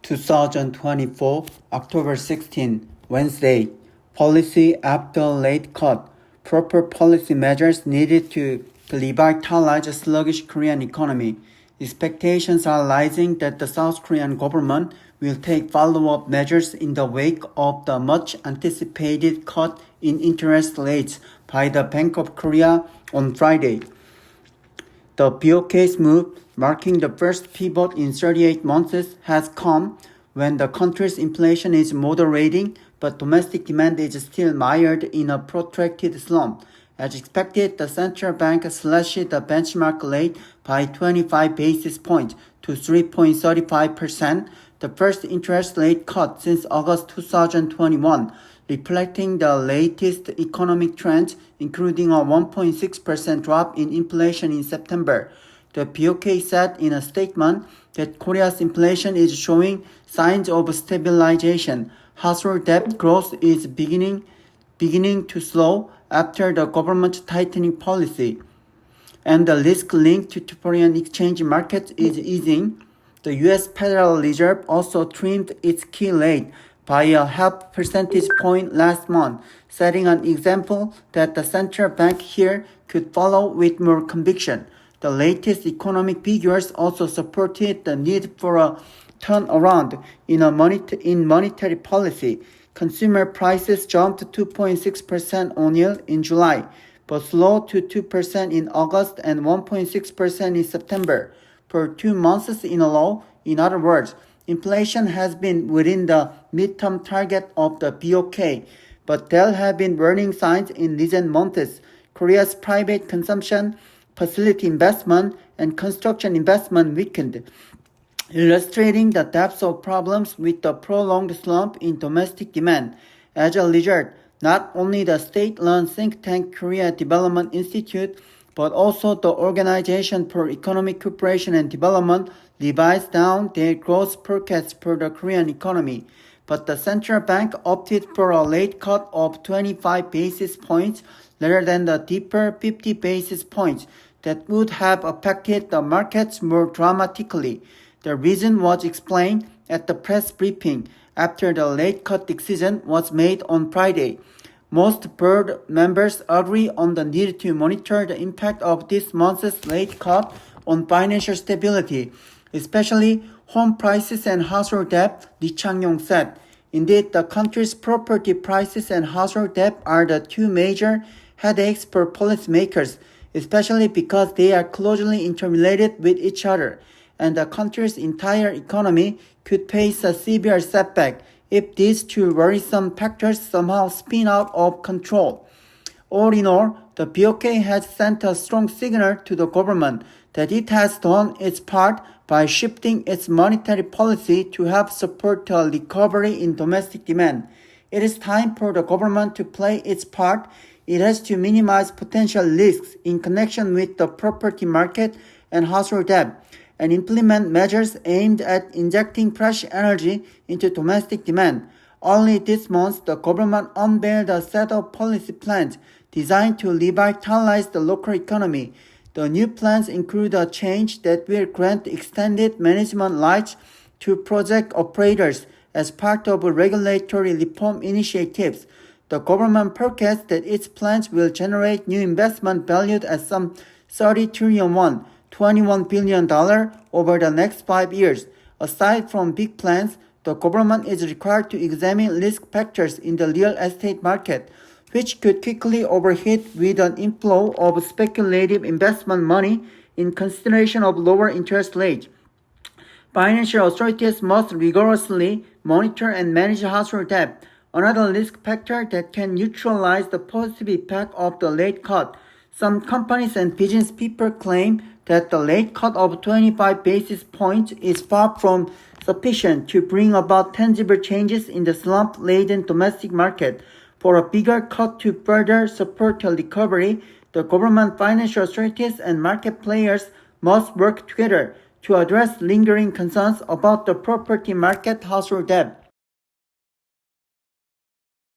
2024, October 16, Wednesday. Policy after late cut. Proper policy measures needed to revitalize a sluggish Korean economy. Expectations are rising that the South Korean government will take follow-up measures in the wake of the much-anticipated cut in interest rates by the Bank of Korea on Friday. The BOK's move, marking the first pivot in 38 months, has come when the country's inflation is moderating, but domestic demand is still mired in a protracted slump. As expected, the central bank slashed the benchmark rate by 25 basis points to 3.35%, the first interest rate cut since August 2021, reflecting the latest economic trends, including a 1.6% drop in inflation in September. The BOK said in a statement that Korea's inflation is showing signs of stabilization. Household debt growth is beginning to slow after the government's tightening policy, and the risk linked to foreign exchange markets is easing. The U.S. Federal Reserve also trimmed its key rate by a half percentage point last month, setting an example that the central bank here could follow with more conviction. The latest economic figures also supported the need for a turnaround in monetary policy. Consumer prices jumped 2.6% on year in July, but slowed to 2% in August and 1.6% in September. For 2 months in a row, in other words, inflation has been within the midterm target of the BOK, but there have been warning signs in recent months. Korea's private consumption, facility investment, and construction investment weakened, illustrating the depths of problems with the prolonged slump in domestic demand. As a result, not only the state-run think tank Korea Development Institute, but also the Organization for Economic Cooperation and Development revised down their growth forecasts for the Korean economy. But the central bank opted for a late cut of 25 basis points rather than the deeper 50 basis points that would have affected the markets more dramatically. The reason was explained at the press briefing after the late cut decision was made on Friday. Most board members agree on the need to monitor the impact of this month's late cut on financial stability, especially home prices and household debt, Lee Chang-yong said. Indeed, the country's property prices and household debt are the two major headaches for policymakers, especially because they are closely interrelated with each other, and the country's entire economy could face a severe setback if these two worrisome factors somehow spin out of control. All in all, the BOK has sent a strong signal to the government that it has done its part by shifting its monetary policy to help support the recovery in domestic demand. It is time for the government to play its part. It has to minimize potential risks in connection with the property market and household debt, and implement measures aimed at injecting fresh energy into domestic demand. Only this month, the government unveiled a set of policy plans designed to revitalize the local economy. The new plans include a change that will grant extended management rights to project operators as part of regulatory reform initiatives. The government forecasts that its plans will generate new investment valued at some 30 trillion won, $21 billion over the next 5 years. Aside from big plans, the government is required to examine risk factors in the real estate market, which could quickly overheat with an inflow of speculative investment money in consideration of lower interest rates. Financial authorities must rigorously monitor and manage household debt, another risk factor that can neutralize the positive effect of the late cut. Some companies and business people claim that the late cut of 25 basis points is far from sufficient to bring about tangible changes in the slump-laden domestic market. For a bigger cut to further support the recovery, the government, financial authorities, and market players must work together to address lingering concerns about the property market household debt.